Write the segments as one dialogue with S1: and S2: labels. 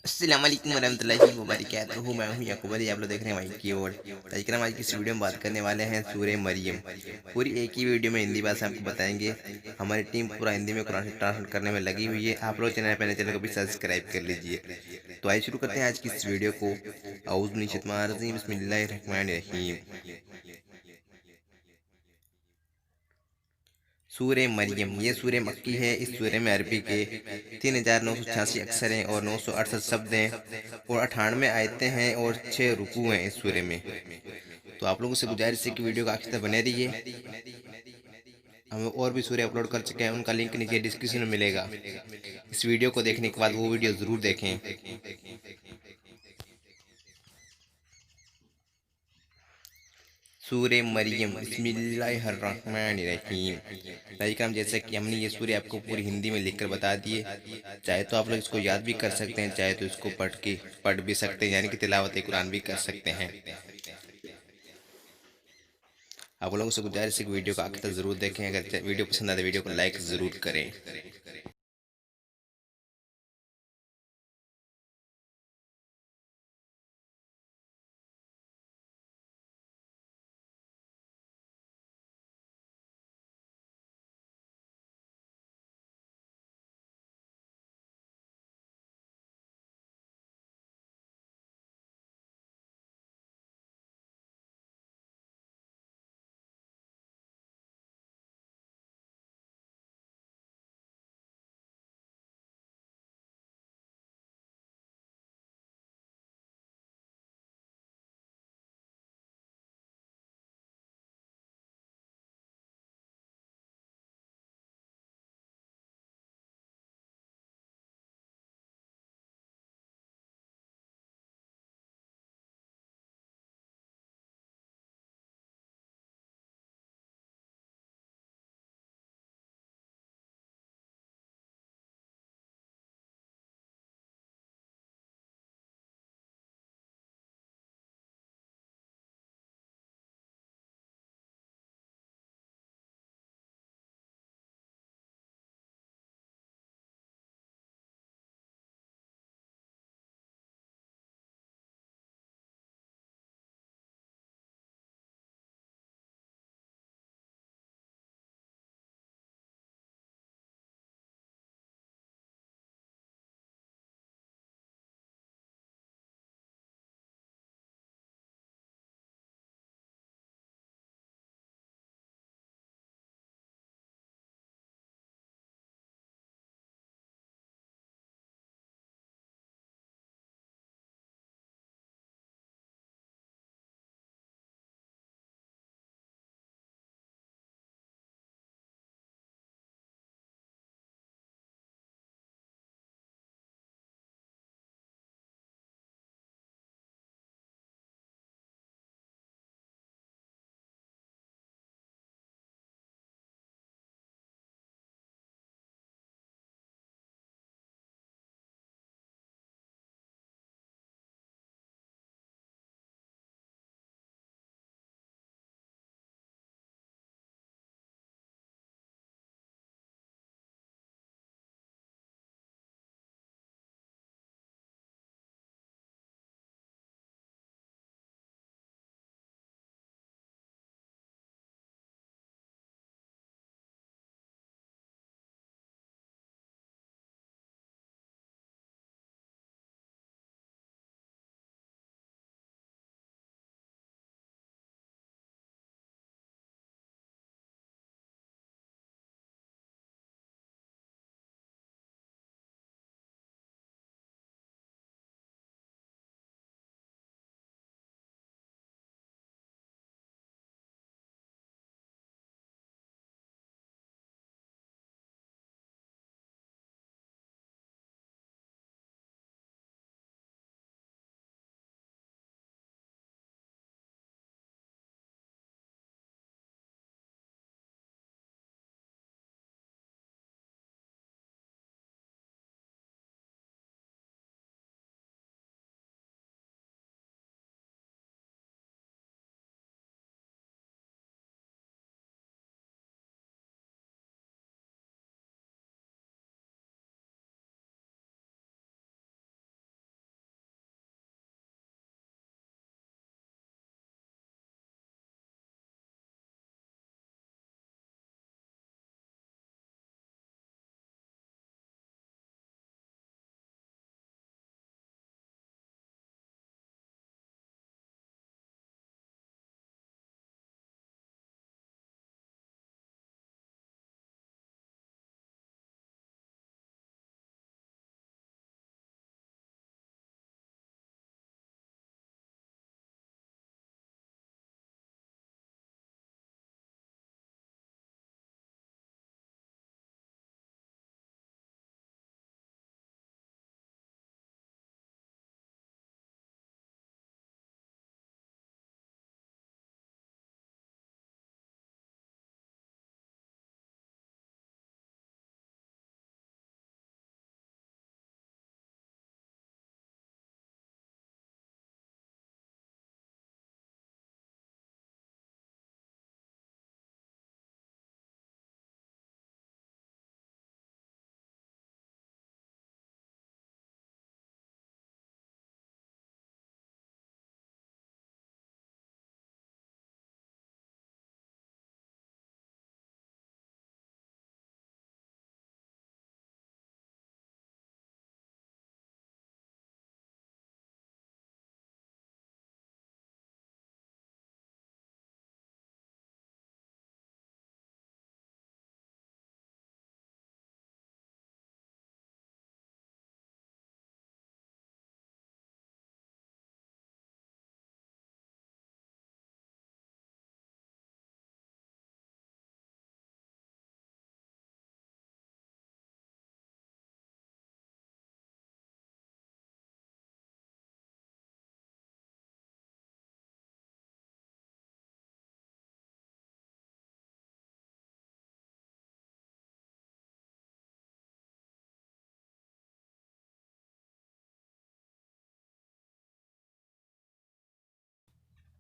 S1: अस्सलाम वालेकुम वरहमतुल्लाहि वबरकातुहू। मैं हूँ याकूब अली, आप लोग देख रहे हैं माइक की ओर। तो इकराम आज की इस वीडियो में बात करने वाले हैं सूरह मरियम। पूरी एक ही वीडियो में हिंदी भाषा आपको बताएंगे। हमारी टीम पूरा हिंदी में कुरान ट्रांसलेट करने में लगी हुई है। आप लोग चैनल पहले चैनल को भी सब्सक्राइब कर लीजिए। तो आइए शुरू करते हैं आज की इस वीडियो को। औज़ु मिनश शैतानिर रजीम, बिस्मिल्लाहिर रहमानिर रहीम। सूर्य मरियम, ये सूर्य मक्की है। इस सूर्य में अरबी के 3986 अक्षर हैं और 968 शब्द हैं और 98 आयतें हैं और 6 रुकू हैं इस सूर्य में। तो आप लोगों से गुजारिश है कि वीडियो का आखिर तक बने रहिए। हम और भी सूर्य अपलोड कर चुके हैं, उनका लिंक नीचे डिस्क्रिप्शन में मिलेगा। इस वीडियो को देखने के बाद वो वीडियो ज़रूर देखें। सूर्य मरियम, बिस्मिल्लाहिर्रहमानिर्रहीम। हम जैसे कि हमने ये सूर्य आपको पूरी हिंदी में लिखकर बता दिए। चाहे तो आप लोग इसको याद भी कर सकते हैं, चाहे तो इसको पढ़ भी सकते हैं, यानी कि तिलावत कुरान भी कर सकते हैं। आप लोगों से गुजारिश है कि वीडियो को आखिर तक जरूर देखें। अगर वीडियो पसंद आए तो वीडियो को लाइक ज़रूर करें।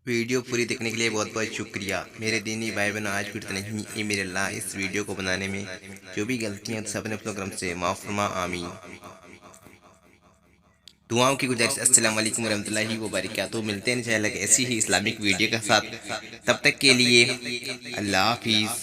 S1: वीडियो पूरी देखने के लिए बहुत बहुत शुक्रिया मेरे दीनी भाई बहन। आज फिर नहीं ए मेरे अल्लाह, इस वीडियो को बनाने में जो भी गलतियां सब अपने प्रोग्राम से माफ़ फरमा, आमीन। दुआओं की गुजारिश। अस्सलाम वालेकुम रहमतुल्लाहि व बरकातहू। मिलते हैं इंशाअल्लाह ऐसी ही इस्लामिक वीडियो के साथ। तब तक के लिए अल्लाह हाफिज़।